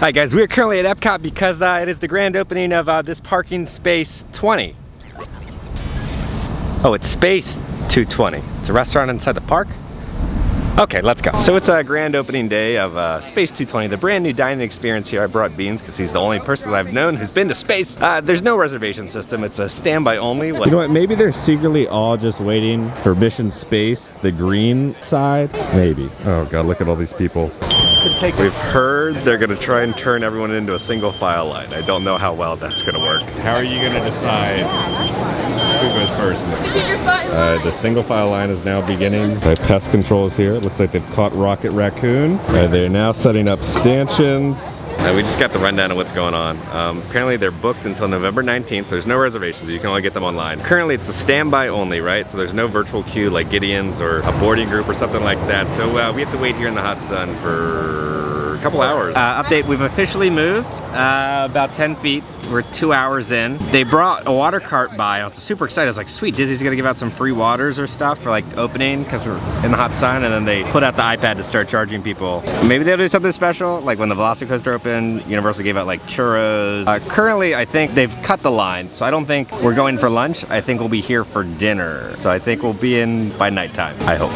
Hi guys, we are currently at Epcot because it is the grand opening of this parking space 20. Oh, it's Space 220. It's a restaurant inside the park. Okay, let's go. So it's a grand opening day of Space 220, the brand new dining experience here. I brought Beans because he's the only person that I've known who's been to space. There's no reservation system. It's a standby only. You know what, maybe they're secretly all just waiting for Mission Space, the green side. Maybe. Oh God, look at all these people. We've heard they're gonna try and turn everyone into a single file line. I don't know how well that's gonna work. How are you gonna decide who goes first? The single file line is now beginning. Pest control is here. It looks like they've caught Rocket Raccoon. They're now setting up stanchions. We just got the rundown of what's going on. Apparently they're booked until November 19th. So there's no reservations. You can only get them online. Currently it's a standby only, right? So there's no virtual queue like Gideon's or a boarding group or something like that. So we have to wait here in the hot sun for a couple hours. Update, we've officially moved about 10 feet. We're 2 hours in. They brought a water cart by. I was super excited. I was like, sweet, Disney's gonna give out some free waters or stuff for like opening because we're in the hot sun, and then they put out the iPad to start charging people. Maybe they'll do something special, like when the Velocicoaster opened, Universal gave out like churros. Currently, I think they've cut the line, so I don't think we're going for lunch. I think we'll be here for dinner. So I think we'll be in by nighttime, I hope.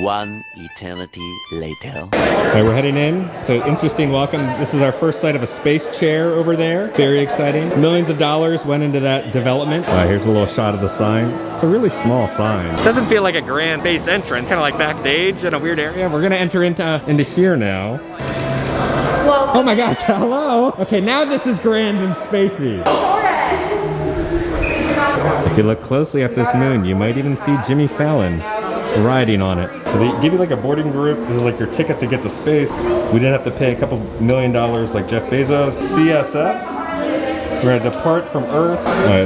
One eternity later. All right, we're heading in. So interesting welcome. This is our first sight of a space chair over there. Very exciting. Millions of dollars went into that development. Here's a little shot of the sign. It's a really small sign. Doesn't feel like a grand base entrance, kind of like backstage in a weird area. We're gonna enter into here now. Whoa. Oh my gosh, hello. Okay, now this is grand and spacey. If you look closely at this moon, you might even see Jimmy Fallon riding on it. So they give you like a boarding group. This is like your ticket to get to space. We didn't have to pay a couple $1 million like Jeff Bezos. CSS. We're gonna depart from Earth.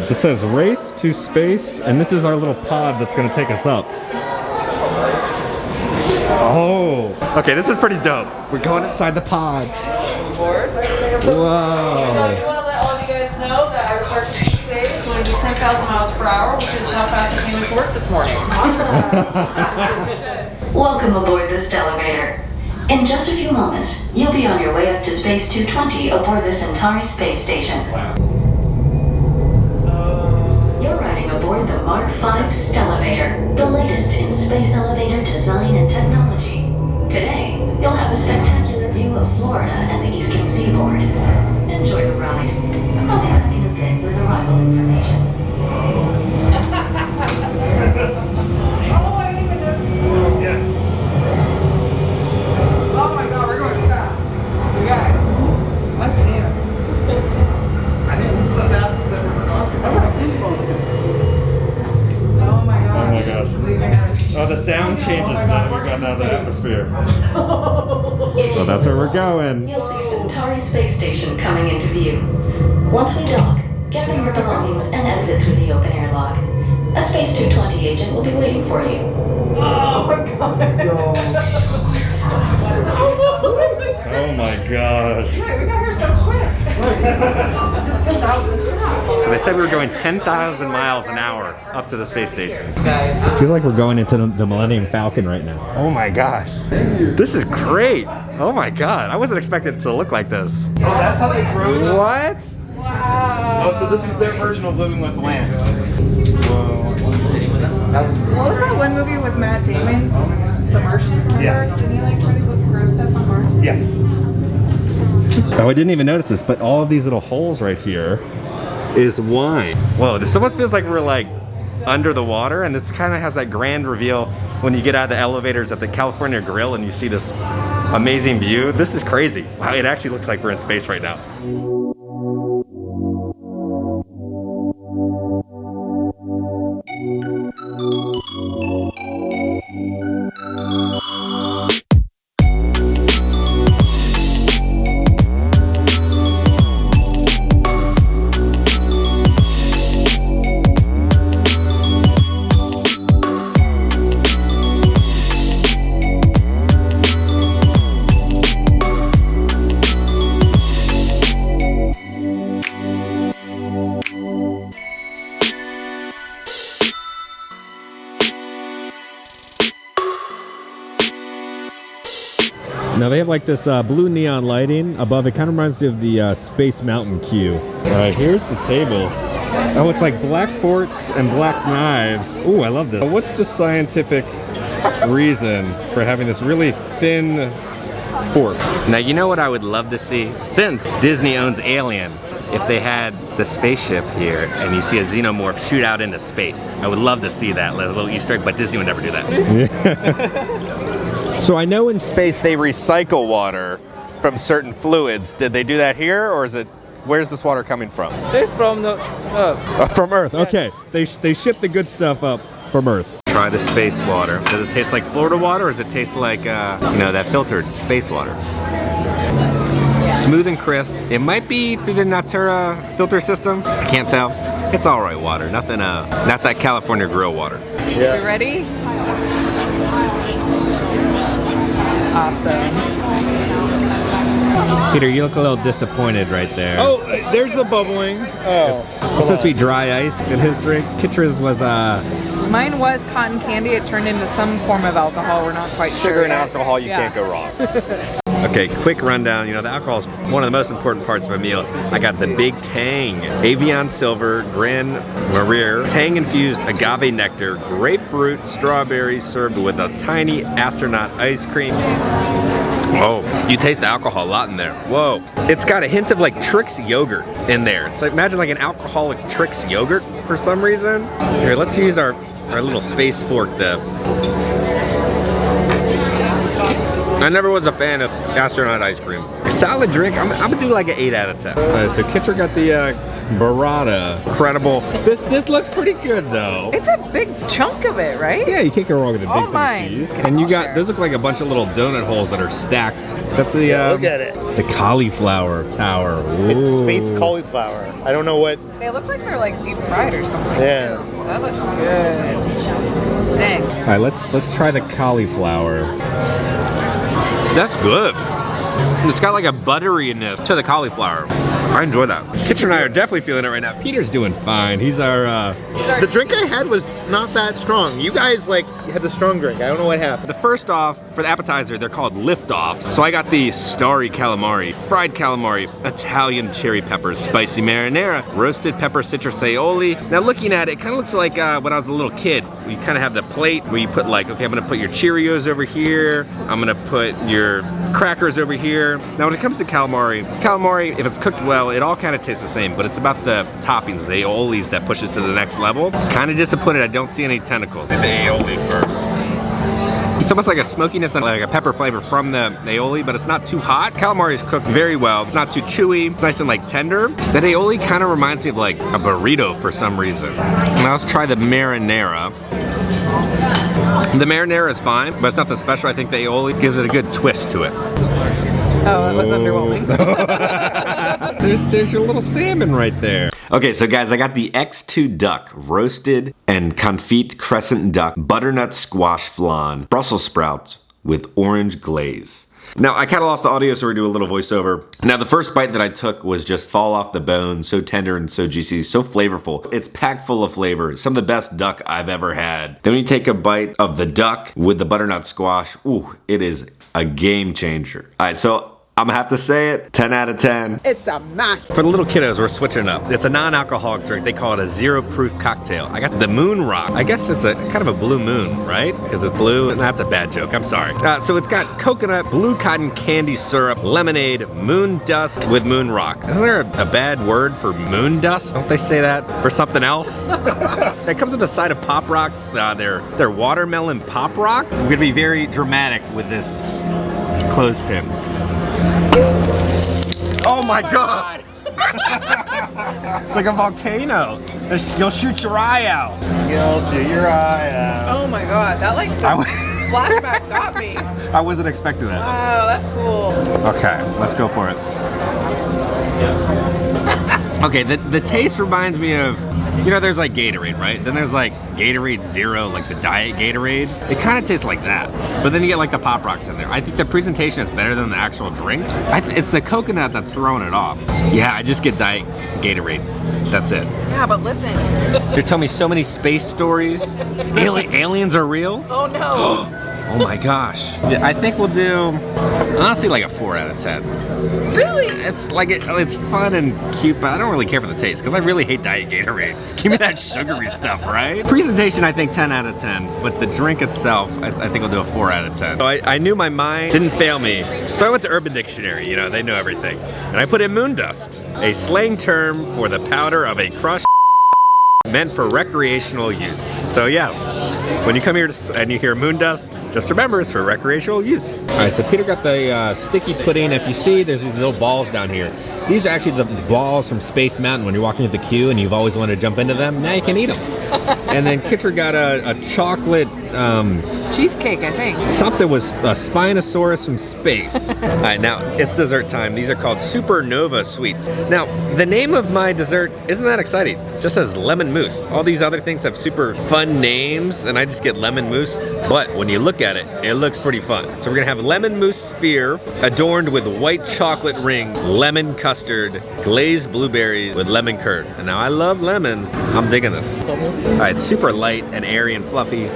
This says race to space, and this is our little pod that's gonna take us up. Oh. Okay, this is pretty dope. We're going inside the pod. Whoa. I just want to let all of you guys know that our departure today is going to be 10,000 miles per hour, which is how fast I came to work this morning. Welcome aboard the Stellarator. In just a few moments, you'll be on your way up to Space 220 aboard the Centauri space station. You're riding aboard the Mark V Stellarator, the latest in space elevator design and technology. Today, you'll have a spectacular view of Florida and the eastern seaboard. Enjoy the ride. I'll be back in a bit with arrival information. Oh, I didn't even notice that. Yeah. Oh my god, we're going fast. You guys. I can't. I think this is the fastest I've ever gone. I got goosebumps. Oh my gosh. Oh my gosh. Oh, the sound changes now. We've gotten out of the atmosphere. So that's where we're going. You'll see Centauri space station coming into view. Once we dock, gather your belongings and exit through the open air lock. A Space 220 agent will be waiting for you. Oh my god. Oh my gosh. Wait, we got here so quick. Just 10,000. So they said we were going 10,000 miles an hour up to the space station. I feel like we're going into the Millennium Falcon right now. Oh my gosh. This is great. Oh my god. I wasn't expecting it to look like this. Oh, that's how they grow them? What? Wow. Oh, so this is their version of living with land. Whoa. What was that one movie with Matt Damon? The Martian? Remember? Yeah. Didn't he like try to grow stuff on Mars? Yeah. Oh, I didn't even notice this, but all of these little holes right here is wine. Whoa, this almost feels like we're like under the water, and it kind of has that grand reveal when you get out of the elevators at the California Grill and you see this amazing view. This is crazy. Wow, it actually looks like we're in space right now. have like this blue neon lighting above. It kind of reminds me of the Space Mountain queue. All right, here's the table. Oh, it's like black forks and black knives. Ooh, I love this. What's the scientific reason for having this really thin fork? Now, you know what I would love to see? Since Disney owns Alien, if they had the spaceship here and you see a xenomorph shoot out into space, I would love to see that as a little Easter egg, but Disney would never do that. Yeah. So I know in space they recycle water from certain fluids. Did they do that here, or is it, where's this water coming from? It's from the Earth. From Earth, okay. They ship the good stuff up from Earth. Try the space water. Does it taste like Florida water, or does it taste like, you know, that filtered space water? Smooth and crisp. It might be through the Natura filter system. I can't tell. It's all right water. Nothing, not that California grill water. Yeah. You ready? Awesome. Peter, you look a little disappointed right there. Oh, there's the bubbling. Oh. It's supposed to be dry ice in his drink. Kitra's was Mine was cotton candy. It turned into some form of alcohol. We're not quite sure. Sugar and yet. alcohol, you can't go wrong. Okay, quick rundown. You know, the alcohol is one of the most important parts of a meal. I got the Big Tang, Avion Silver, Grand Marnier, Tang-infused agave nectar, grapefruit, strawberries served with a tiny astronaut ice cream. Oh, you taste the alcohol a lot in there. Whoa. It's got a hint of like Trix yogurt in there. It's like, imagine like an alcoholic Trix yogurt for some reason. Here, let's use our little space fork to... I never was a fan of astronaut ice cream. Solid drink. I'm gonna do like an 8 out of 10. so Kitra got the burrata. Incredible. This looks pretty good though. It's a big chunk of it, right? Yeah, you can't go wrong with a big Oh thing my. of cheese. And you got, those look like a bunch of little donut holes that are stacked. That's the Look at it. the cauliflower tower. It's Ooh. space cauliflower. I don't know what. They look like they're like deep fried or something. Yeah. Too. That looks good. Dang. All right, let's try the cauliflower. That's good. It's got like a butteriness to the cauliflower. I enjoy that. Kitra and I are definitely feeling it right now. Peter's doing fine. He's our The drink I had was not that strong. You guys like had the strong drink. I don't know what happened. The first off, for the appetizer, they're called lift-offs. So I got the starry calamari, fried calamari, Italian cherry peppers, spicy marinara, roasted pepper citrus aioli. Now looking at it, it kind of looks like when I was a little kid. You kind of have the plate where you put like, okay, I'm gonna put your Cheerios over here. I'm gonna put your crackers over here. Now when it comes to calamari, if it's cooked well, it all kind of tastes the same, but it's about the toppings, the aiolis that push it to the next level. Kind of disappointed I don't see any tentacles. The aioli first. It's almost like a smokiness and like a pepper flavor from the aioli, but it's not too hot. Calamari is cooked very well. It's not too chewy. It's nice and like tender. That aioli kind of reminds me of like a burrito for some reason. Now let's try the marinara. The marinara is fine, but it's nothing special. I think the aioli gives it a good twist to it. Oh, that was underwhelming. there's your little salmon right there. Okay, so guys, I got the X2 duck, roasted and confit crescent duck, butternut squash flan, Brussels sprouts with orange glaze. Now, I kind of lost the audio, so we're gonna do a little voiceover. Now, the first bite that I took was just fall off the bone, so tender and so juicy, so flavorful. It's packed full of flavor, some of the best duck I've ever had. Then when you take a bite of the duck with the butternut squash, ooh, it is a game changer. All right, so I'm gonna have to say it, 10 out of 10. It's a mess. For the little kiddos, we're switching up. It's a non-alcoholic drink. They call it a zero-proof cocktail. I got the Moon Rock. I guess it's a kind of a blue moon, right? Because it's blue, and that's a bad joke, I'm sorry. So it's got coconut, blue cotton candy syrup, lemonade, moon dust with Moon Rock. Isn't there a bad word for moon dust? Don't they say that for something else? It comes with a side of Pop Rocks. They're watermelon Pop Rocks. We're gonna be very dramatic with this clothespin. Oh my god! It's like a volcano. You'll shoot your eye out. You'll shoot your eye out. Oh my god, that like flashback got me. I wasn't expecting that. Wow, that's cool. Okay, let's go for it. Okay, the taste reminds me of, you know, there's like Gatorade, right? Then there's like Gatorade Zero, like the diet Gatorade. It kind of tastes like that, but then you get like the Pop Rocks in there. I think the presentation is better than the actual drink. It's the coconut that's throwing it off. Yeah, I just get diet Gatorade. That's it. Yeah, but listen. They're telling me so many space stories. Aliens are real? Oh no. Oh my gosh. Yeah, I think we'll do, honestly, like a 4 out of 10. Really? It's like, it's fun and cute, but I don't really care for the taste because I really hate Diet Gatorade. Give me that sugary stuff, right? Presentation, I think 10 out of 10, but the drink itself, I think I'll do a 4 out of 10. So I knew my mind didn't fail me. So I went to Urban Dictionary, you know, they know everything. And I put in moon dust, a slang term for the powder of a crushed meant for recreational use. So yes, when you come here and you hear moon dust, just remember it's for recreational use. All right, so Peter got the sticky pudding. If you see, there's these little balls down here. These are actually the balls from Space Mountain when you're walking at the queue and you've always wanted to jump into them. Now you can eat them. And then Kitcher got a chocolate cheesecake, I think. Something was a Spinosaurus from space. All right, now it's dessert time. These are called Supernova Sweets. Now, the name of my dessert isn't that exciting. It just says lemon mousse. All these other things have super fun names, and I just get lemon mousse. But when you look at it, it looks pretty fun. So we're gonna have lemon mousse sphere adorned with white chocolate ring, lemon custard, glazed blueberries with lemon curd. And now I love lemon. I'm digging this. All right, super light and airy and fluffy.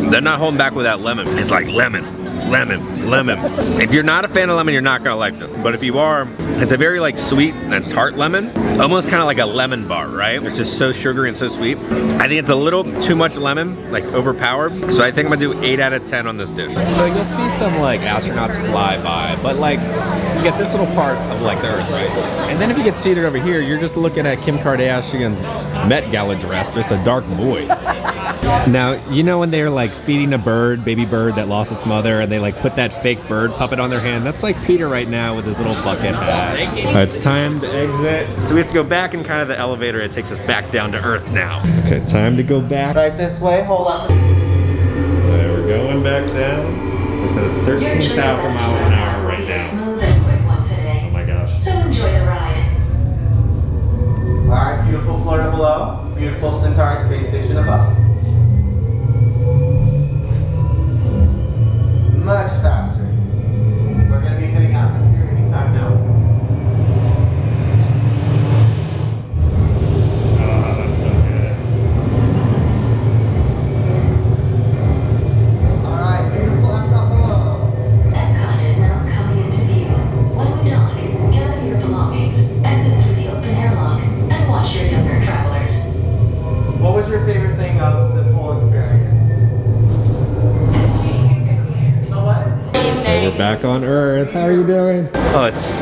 They're not holding back with that lemon. It's like lemon, lemon, lemon. If you're not a fan of lemon, you're not gonna like this. But if you are, it's a very like sweet and tart lemon. Almost kind of like a lemon bar, right? It's just so sugary and so sweet. I think it's a little too much lemon, like overpowered. So I think I'm gonna do 8 out of 10 on this dish. So you'll see some like astronauts fly by, but like you get this little part of like the Earth, right? And then if you get seated over here, you're just looking at Kim Kardashian's Met Gala dress, just a dark boy. Now, you know when they're like feeding a bird, baby bird that lost its mother, and they like put that fake bird puppet on their hand? That's like Peter right now with his little bucket hat. It's time to exit. So we have to go back in kind of the elevator. It takes us back down to Earth now. Okay, time to go back. Right this way, hold on. Okay, we're going back down. They said it's 13,000 miles an hour right now. Smooth and quick one today. Oh my gosh. So enjoy the ride. Alright, beautiful Florida below, beautiful Centauri space station above. Much faster. We're going to be hitting atmosphere anytime now. Oh, that's so good. Alright, beautiful Epcot below. Epcot is now coming into view. When we dock, gather your belongings, exit through the open airlock, and watch your younger travelers. What was your favorite thing of the whole experience? We're back on Earth. How are you doing? Oh, it's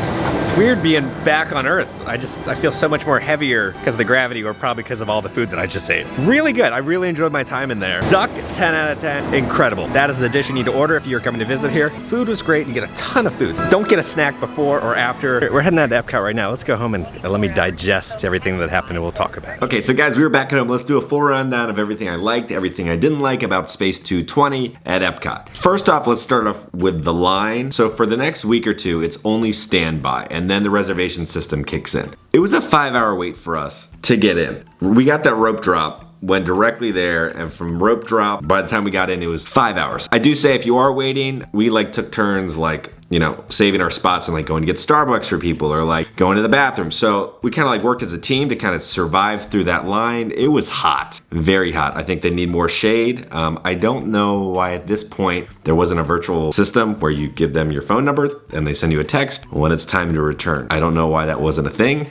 weird being back on Earth. I feel so much more heavier because of the gravity, or probably because of all the food that I just ate. Really good. I really enjoyed my time in there. Duck, 10 out of 10. Incredible. That is the dish you need to order if you're coming to visit here. Food was great. You get a ton of food. Don't get a snack before or after. We're heading out to Epcot right now. Let's go home and let me digest everything that happened and we'll talk about it. Okay, so guys, we were back at home. Let's do a full rundown of everything I liked, everything I didn't like about Space 220 at Epcot. First off, let's start off with the line. So for the next week or two, it's only standby, and then the reservation system kicks in. It was a 5-hour wait for us to get in. We got that rope drop, went directly there, and from rope drop, by the time we got in, it was 5 hours. I do say if you are waiting, we like took turns like, you know, saving our spots and like going to get Starbucks for people or like going to the bathroom. So we kind of like worked as a team to kind of survive through that line. It was hot, very hot. I think they need more shade. I don't know why at this point there wasn't a virtual system where you give them your phone number and they send you a text when it's time to return. I don't know why that wasn't a thing.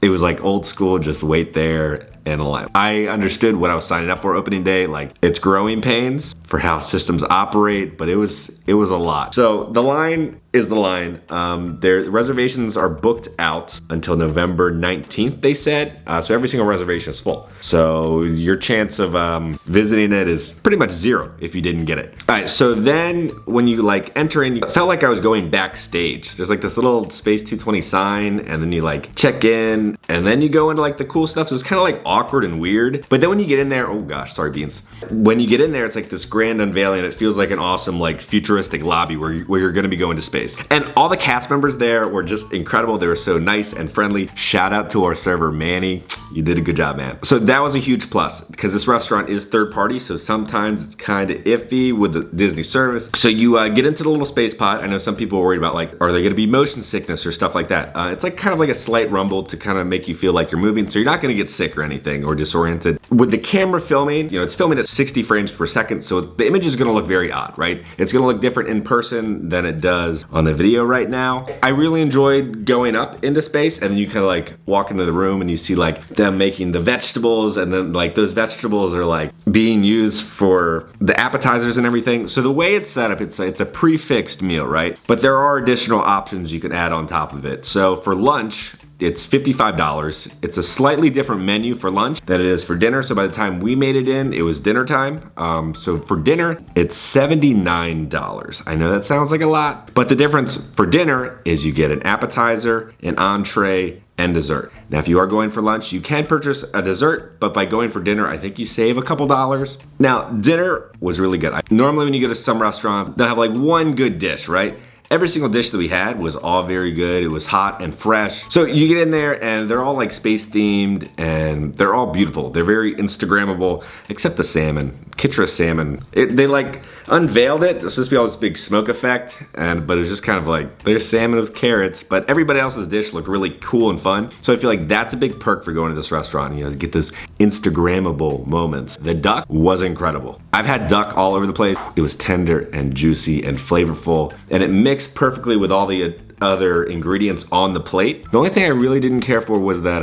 It was like old school, just wait there and a line. I understood what I was signing up for opening day, like it's growing pains for how systems operate, but it was a lot. So the line is the line. Their reservations are booked out until November 19th, they said. So every single reservation is full. So your chance of visiting it is pretty much zero if you didn't get it. All right, so then when you like enter in, it felt like I was going backstage. There's like this little Space 220 sign, and then you like check in, and then you go into like the cool stuff. So it's kind of like awkward and weird. But then when you get in there, oh gosh, sorry beans. When you get in there, it's like this grand unveiling. It feels like an awesome like futuristic lobby where you're gonna be going to space. Space. And all the cast members there were just incredible. They were so nice and friendly. Shout out to our server, Manny. You did a good job, man. So that was a huge plus because this restaurant is third party, so sometimes it's kind of iffy with the Disney service. So you get into the little space pod. I know some people are worried about like, are they gonna be motion sickness or stuff like that? It's like kind of like a slight rumble to kind of make you feel like you're moving, so you're not gonna get sick or anything or disoriented. With the camera filming, you know, it's filming at 60 frames per second, so the image is gonna look very odd, right? It's gonna look different in person than it does on the video right now. I really enjoyed going up into space, and then you kind of like walk into the room and you see like them making the vegetables, and then like those vegetables are like being used for the appetizers and everything. So the way it's set up, it's a prefixed meal, right? But there are additional options you can add on top of it. So for lunch, it's $55. It's a slightly different menu for lunch than it is for dinner. So by the time we made it in, it was dinner time. So for dinner, it's $79. I know that sounds like a lot, but the difference for dinner is you get an appetizer, an entree, and dessert. Now, if you are going for lunch, you can purchase a dessert, but by going for dinner, I think you save a couple dollars. Now, dinner was really good. Normally when you go to some restaurants, they'll have like one good dish, right? Every single dish that we had was all very good. It was hot and fresh. So you get in there and they're all like space themed and they're all beautiful. They're very Instagrammable, except the salmon, Kitra salmon. They like unveiled it. It's supposed to be all this big smoke effect, but it was just kind of like, there's salmon with carrots, but everybody else's dish looked really cool and fun. So I feel like that's a big perk for going to this restaurant, you know, get those Instagrammable moments. The duck was incredible. I've had duck all over the place. It was tender and juicy and flavorful, and it mixed perfectly with all the other ingredients on the plate. The only thing I really didn't care for was that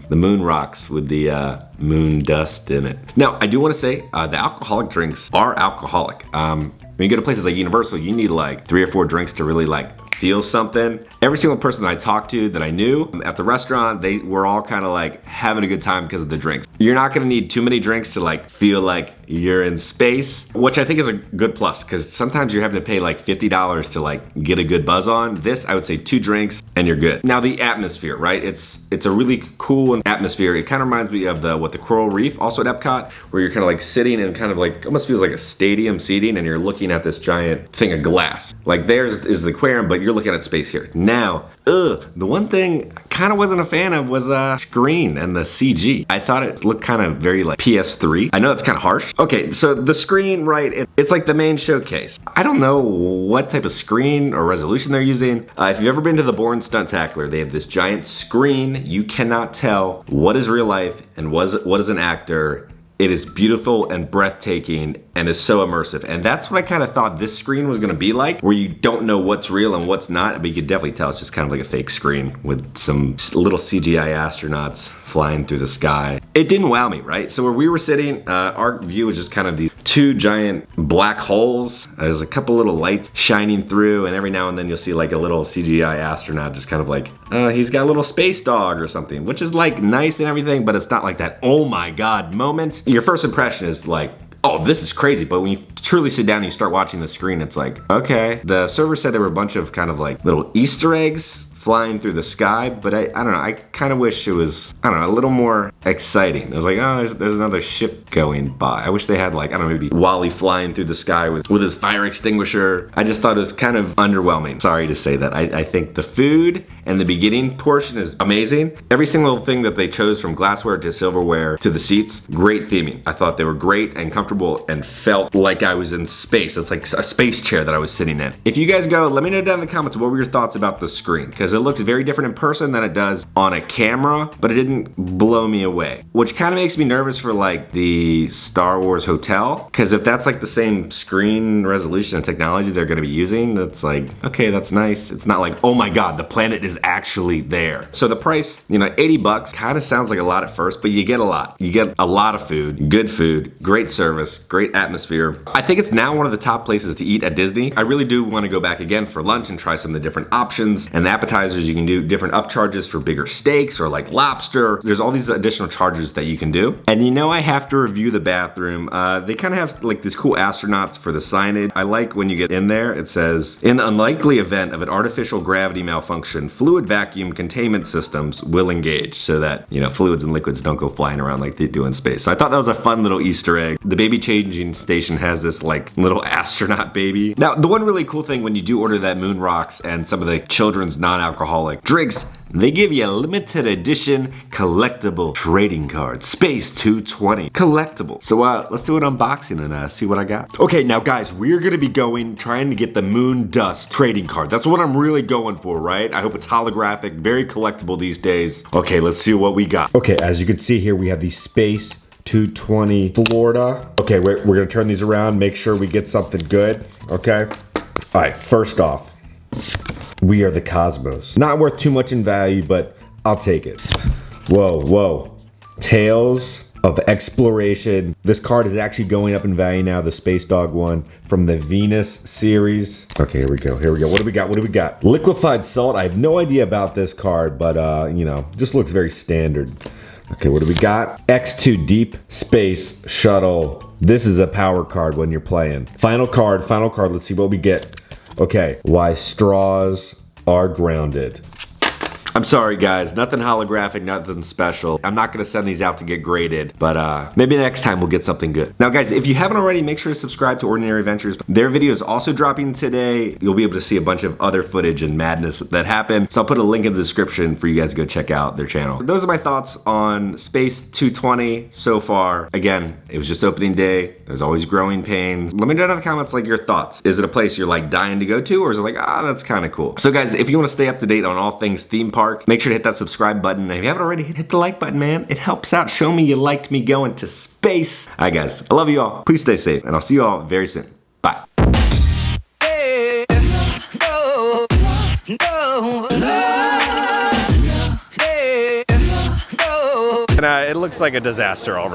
the moon rocks with the moon dust in it. Now, I do want to say the alcoholic drinks are alcoholic. When you go to places like Universal, you need like 3 or 4 drinks to really like feel something. Every single person that I talked to that I knew at the restaurant, they were all kind of like having a good time because of the drinks. You're not gonna need too many drinks to like feel like you're in space, which I think is a good plus because sometimes you're having to pay like $50 to like get a good buzz on. This, I would say 2 drinks and you're good. Now the atmosphere, right? It's a really cool atmosphere. It kind of reminds me of the Coral Reef, also at Epcot, where you're kind of like sitting and kind of like, almost feels like a stadium seating and you're looking at this giant thing of glass. Like theirs is the aquarium, but you're looking at space here. Now, the one thing I kind of wasn't a fan of was screen and the CG. I thought it looked kind of very like PS3. I know it's kind of harsh. Okay, so the screen, right, it's like the main showcase. I don't know what type of screen or resolution they're using. If you've ever been to the Bourne Stuntacular, they have this giant screen. You cannot tell what is real life and what is an actor. It is beautiful and breathtaking and is so immersive. And that's what I kind of thought this screen was gonna be like, where you don't know what's real and what's not, but you could definitely tell it's just kind of like a fake screen with some little CGI astronauts flying through the sky. It didn't wow me, right? So where we were sitting, our view was just kind of these 2 giant black holes. There's a couple little lights shining through, and every now and then you'll see like a little CGI astronaut just kind of like, he's got a little space dog or something, which is like nice and everything, but it's not like that, oh my God moment. Your first impression is like, oh, this is crazy. But when you truly sit down and you start watching the screen, it's like, okay. The server said there were a bunch of kind of like little Easter eggs flying through the sky, but I don't know, I kind of wish it was, I don't know, a little more exciting. It was like, oh, there's another ship going by. I wish they had like, I don't know, maybe Wally flying through the sky with his fire extinguisher. I just thought it was kind of underwhelming. Sorry to say that. I think the food and the beginning portion is amazing. Every single thing that they chose, from glassware to silverware to the seats, great theming. I thought they were great and comfortable and felt like I was in space. It's like a space chair that I was sitting in. If you guys go, let me know down in the comments what were your thoughts about the screen, because it looks very different in person than it does on a camera, but it didn't blow me away, which kind of makes me nervous for like the Star Wars hotel, because if that's like the same screen resolution and technology they're going to be using, that's like, okay, that's nice. It's not like, oh my God, the planet is actually there. So the price, you know, $80 kind of sounds like a lot at first, but you get a lot. You get a lot of food, good food, great service, great atmosphere. I think it's now one of the top places to eat at Disney. I really do want to go back again for lunch and try some of the different options and the appetizers appetizers. You can do different upcharges for bigger steaks or like lobster. There's all these additional charges that you can do. And you know I have to review the bathroom. They kind of have like these cool astronauts for the signage. I like when you get in there, it says, in the unlikely event of an artificial gravity malfunction, fluid vacuum containment systems will engage so that, you know, fluids and liquids don't go flying around like they do in space. So I thought that was a fun little Easter egg. The baby changing station has this like little astronaut baby. Now, the one really cool thing when you do order that moon rocks and some of the children's non-alcoholic drinks, they give you a limited edition collectible trading card, Space 220 collectible. So let's do an unboxing and see what I got. Okay, now guys, we're gonna be trying to get the Moon Dust trading card. That's what I'm really going for, right? I hope it's holographic, very collectible these days. Okay, let's see what we got. Okay, as you can see here, we have the Space 220 Florida. Okay, we're gonna turn these around, make sure we get something good, okay? All right, first off, we are the Cosmos. Not worth too much in value, but I'll take it. Whoa, whoa. Tales of Exploration. This card is actually going up in value now, the Space Dog one from the Venus series. Okay, here we go, here we go. What do we got, what do we got? Liquefied Salt, I have no idea about this card, but you know, just looks very standard. Okay, what do we got? X2 Deep Space Shuttle. This is a power card when you're playing. Final card, let's see what we get. Okay, why straws are grounded. I'm sorry guys, nothing holographic, nothing special. I'm not gonna send these out to get graded, but maybe next time we'll get something good. Now guys, if you haven't already, make sure to subscribe to Ordinary Adventures. Their video is also dropping today. You'll be able to see a bunch of other footage and madness that happened. So I'll put a link in the description for you guys to go check out their channel. Those are my thoughts on Space 220 so far. Again, it was just opening day. There's always growing pains. Let me know in the comments like your thoughts. Is it a place you're like dying to go to, or is it like, that's kind of cool? So guys, if you wanna stay up to date on all things theme park, make sure to hit that subscribe button. And if you haven't already, hit the like button, man. It helps out. Show me you liked me going to space. All right, guys. I love you all. Please stay safe, and I'll see you all very soon. Bye. And it looks like a disaster already.